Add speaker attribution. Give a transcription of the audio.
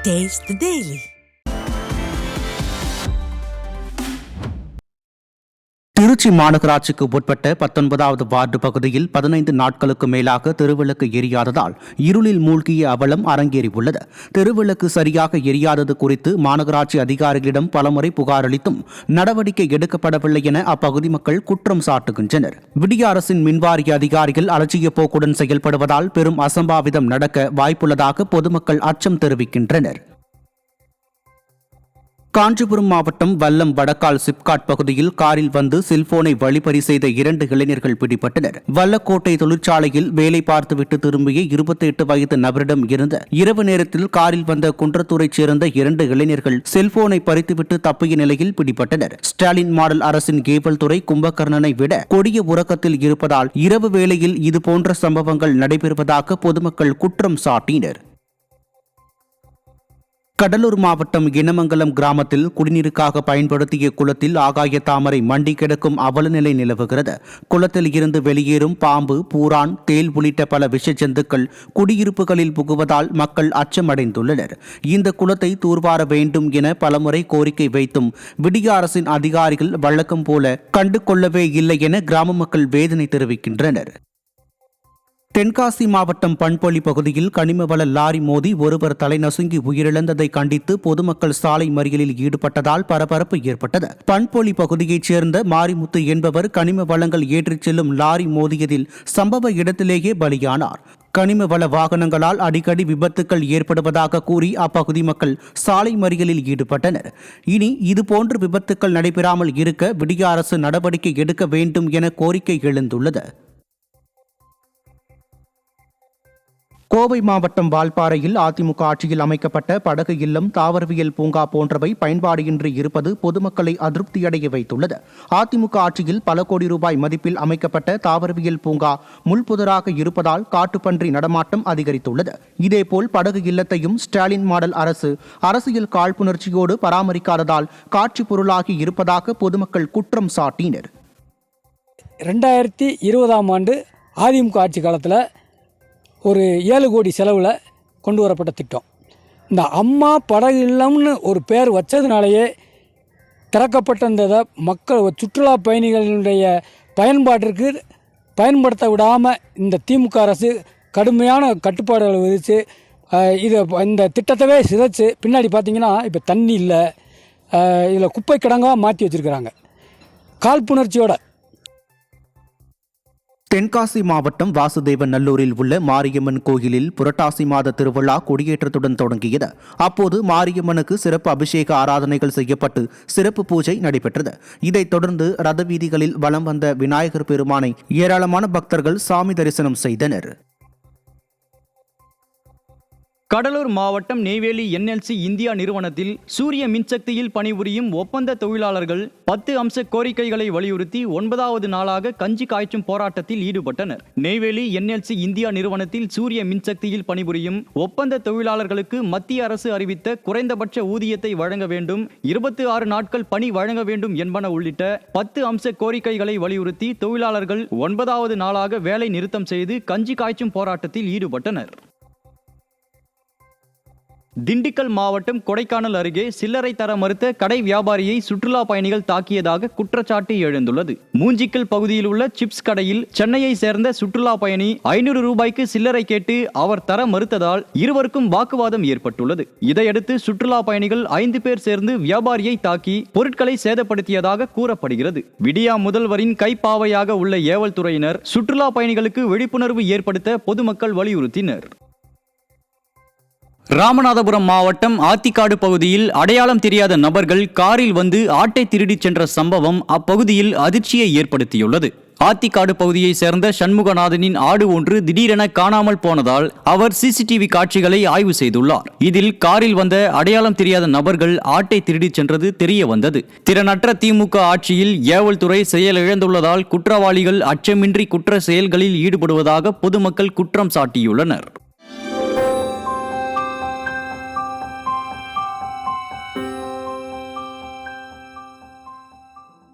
Speaker 1: Taste the Daily.
Speaker 2: Trichy மாநகராட்சிக்கு உட்பட்ட 19வது ward பகுதியில் 15 நாட்களுக்கு மேலாக தெருவிளக்கு எரியாததால் இருளில் மூழ்கிய அவலம் அரங்கேறியுள்ளது. தெருவிளக்கு சரியாக எரியாதது குறித்து மாநகராட்சி அதிகாரிகளிடம் பலமுறை புகார் அளித்தும் நடவடிக்கை எடுக்கப்படவில்லை என அப்பகுதி மக்கள் குற்றம் சாட்டுகின்றனர். விடிய அரசின் மின்வாரிய அதிகாரிகள் அலட்சிய போக்குடன் செயல்படுவதால் பெரும் அசம்பாவிதம் நடக்க வாய்ப்புள்ளதாக பொதுமக்கள் அச்சம் தெரிவிக்கின்றனர். காஞ்சிபுரம் மாவட்டம் வல்லம் வடக்கால் சிப்காட் பகுதியில் காரில் வந்து செல்போனை வழிப்பறி செய்த 2 இளைஞர்கள் பிடிபட்டனர். வல்லக்கோட்டை தொழிற்சாலையில் வேலை பார்த்துவிட்டு திரும்பிய 28 வயது நபரிடம் இருந்த இரவு நேரத்தில் காரில் வந்த குன்றத்தூரைச் சேர்ந்த 2 இளைஞர்கள் செல்போனை பறித்துவிட்டு தப்பிய நிலையில் பிடிபட்டனர். ஸ்டாலின் மாடல் அரசின் கேபிள் துறை கும்பகர்ணனை விட கொடிய உறக்கத்தில் இருப்பதால் இரவு வேளையில் இதுபோன்ற சம்பவங்கள் நடைபெறுவதாக பொதுமக்கள் குற்றம் சாட்டினர். கடலூர் மாவட்டம் இனமங்கலம் கிராமத்தில் குடிநீருக்காக பயன்படுத்திய குளத்தில் ஆகாய தாமரை மண்டி கிடக்கும் அவலநிலை நிலவுகிறது. குளத்தில் இருந்து வெளியேறும் பாம்பு, பூரான், தேல் உள்ளிட்ட பல விஷ ஜந்துக்கள் குடியிருப்புகளில் புகுவதால் மக்கள் அச்சமடைந்துள்ளனர். இந்த குளத்தை தூர்வார வேண்டும் என பலமுறை கோரிக்கை வைத்தும் விடிய அரசின் அதிகாரிகள் வழக்கம் போல கண்டு கொள்ளவே இல்லை என கிராம மக்கள் வேதனை தெரிவிக்கின்றனர். தென்காசி மாவட்டம் பண்பொழி பகுதியில் கனிமவள லாரி மோதி ஒருவர் தலை நசுங்கி உயிரிழந்ததை கண்டித்து பொதுமக்கள் சாலை மறியலில் ஈடுபட்டதால் பரபரப்பு ஏற்பட்டது. பண்பொழி பகுதியைச் சேர்ந்த மாரிமுத்து என்பவர் கனிம வளங்கள் ஏற்றிச் செல்லும் லாரி மோதியதில் சம்பவ இடத்திலேயே பலியானார். கனிம வள வாகனங்களால் அடிக்கடி விபத்துக்கள் ஏற்படுவதாக கூறி அப்பகுதி மக்கள் சாலை மறியலில் ஈடுபட்டனர். இனி இதுபோன்ற விபத்துக்கள் நடைபெறாமல் இருக்க விடிய அரசு நடவடிக்கை எடுக்க வேண்டும் என கோரிக்கை எழுந்துள்ளது. கோவை மாவட்டம் வால்பாறையில் அதிமுக ஆட்சியில் அமைக்கப்பட்ட படகு இல்லம், தாவரவியல் பூங்கா போன்றவை பயன்பாடின்றி இருப்பது பொதுமக்களை அதிருப்தியடைய வைத்துள்ளது. அதிமுக ஆட்சியில் பல கோடி ரூபாய் மதிப்பில் அமைக்கப்பட்ட தாவரவியல் பூங்கா முள்புதராக இருப்பதால் காட்டுப்பன்றி நடமாட்டம் அதிகரித்துள்ளது. இதேபோல் படகு இல்லத்தையும் ஸ்டாலின் மாடல் அரசு அரசியல் காழ்ப்புணர்ச்சியோடு பராமரிக்காததால் காட்சி பொருளாகி இருப்பதாக பொதுமக்கள் குற்றம் சாட்டினர்.
Speaker 3: 2020ஆம் ஆண்டு அதிமுக ஆட்சி காலத்தில் ஒரு 7 கோடி செலவில் கொண்டு வரப்பட்ட திட்டம். இந்த அம்மா படகு இல்லம்னு ஒரு பேர் வச்சதுனாலேயே திறக்கப்பட்ட இந்த மக்கள் சுற்றுலா பயணிகளுடைய பயன்பாட்டிற்கு பயன்படுத்த விடாமல் இந்த திமுக அரசு கடுமையான கட்டுப்பாடுகளை விதித்து இந்த திட்டத்தவே சிதைச்சு பின்னாடி பார்த்திங்கன்னா இப்போ தண்ணி இல்லை, இதில் குப்பை கிடங்காக மாற்றி வச்சுருக்கிறாங்க காழ்ப்புணர்ச்சியோட.
Speaker 2: தென்காசி மாவட்டம் வாசுதேவன் நல்லூரில் உள்ள மாரியம்மன் கோயிலில் புரட்டாசி மாத திருவிழா கொடியேற்றத்துடன் தொடங்கியது. அப்போது மாரியம்மனுக்கு சிறப்பு அபிஷேக ஆராதனைகள் செய்யப்பட்டு சிறப்பு பூஜை நடைபெற்றது. இதைத் தொடர்ந்து ரத வீதிகளில் வலம் வந்த விநாயகர் பெருமானை ஏராளமான பக்தர்கள் சாமி தரிசனம் செய்தனர்.
Speaker 4: கடலூர் மாவட்டம் நெய்வேலி NLC இந்தியா நிறுவனத்தில் சூரிய மின்சக்தியில் பணிபுரியும் ஒப்பந்த தொழிலாளர்கள் 10 அம்ச கோரிக்கைகளை வலியுறுத்தி 9வது நாளாக கஞ்சி காய்ச்சும் போராட்டத்தில் ஈடுபட்டனர். நெய்வேலி NLC இந்தியா நிறுவனத்தில் சூரிய மின்சக்தியில் பணிபுரியும் ஒப்பந்த தொழிலாளர்களுக்கு மத்திய அரசு அறிவித்த குறைந்தபட்ச ஊதியத்தை வழங்க வேண்டும், 26 நாட்கள் பணி வழங்க வேண்டும் என்பன உள்ளிட்ட 10 அம்ச கோரிக்கைகளை வலியுறுத்தி தொழிலாளர்கள் 9வது நாளாக வேலை நிறுத்தம் செய்து கஞ்சி காய்ச்சும் போராட்டத்தில் ஈடுபட்டனர். திண்டுக்கல் மாவட்டம் கொடைக்கானல் அருகே சில்லறை தர மறுத்த கடை வியாபாரியை சுற்றுலா பயணிகள் தாக்கியதாக குற்றச்சாட்டு எழுந்துள்ளது. மூஞ்சிக்கல் பகுதியில் உள்ள சிப்ஸ் கடையில் சென்னையை சேர்ந்த சுற்றுலா பயணி 500 ரூபாய்க்கு சில்லறை கேட்டு அவர் தர மறுத்ததால் இருவருக்கும் வாக்குவாதம் ஏற்பட்டுள்ளது. இதையடுத்து சுற்றுலா பயணிகள் 5 பேர் சேர்ந்து வியாபாரியை தாக்கி பொருட்களை சேதப்படுத்தியதாக கூறப்படுகிறது. விடியா முதல்வரின் கைப்பாவையாக உள்ள ஏவல் துறையினர் சுற்றுலா பயணிகளுக்கு விழிப்புணர்வு ஏற்படுத்த பொதுமக்கள் வலியுறுத்தினர். ராமநாதபுரம் மாவட்டம் ஆத்திக்காடு பகுதியில் அடையாளம் தெரியாத நபர்கள் காரில் வந்து ஆட்டை திருடிச் சென்ற சம்பவம் அப்பகுதியில் அதிர்ச்சியை ஏற்படுத்தியுள்ளது. ஆத்திக்காடு பகுதியை சேர்ந்த சண்முகநாதனின் ஆடு ஒன்று திடீரென காணாமல் போனதால் அவர் CCTV காட்சிகளை ஆய்வு செய்துள்ளார். இதில் காரில் வந்த அடையாளம் தெரியாத நபர்கள் ஆட்டை திருடிச் சென்றது தெரிய வந்தது. திறனற்ற திமுக ஆட்சியில் ஏவல் துறை செயலிழந்துள்ளதால் குற்றவாளிகள் அச்சமின்றி குற்ற செயல்களில் ஈடுபடுவதாக பொதுமக்கள் குற்றம் சாட்டியுள்ளனர்.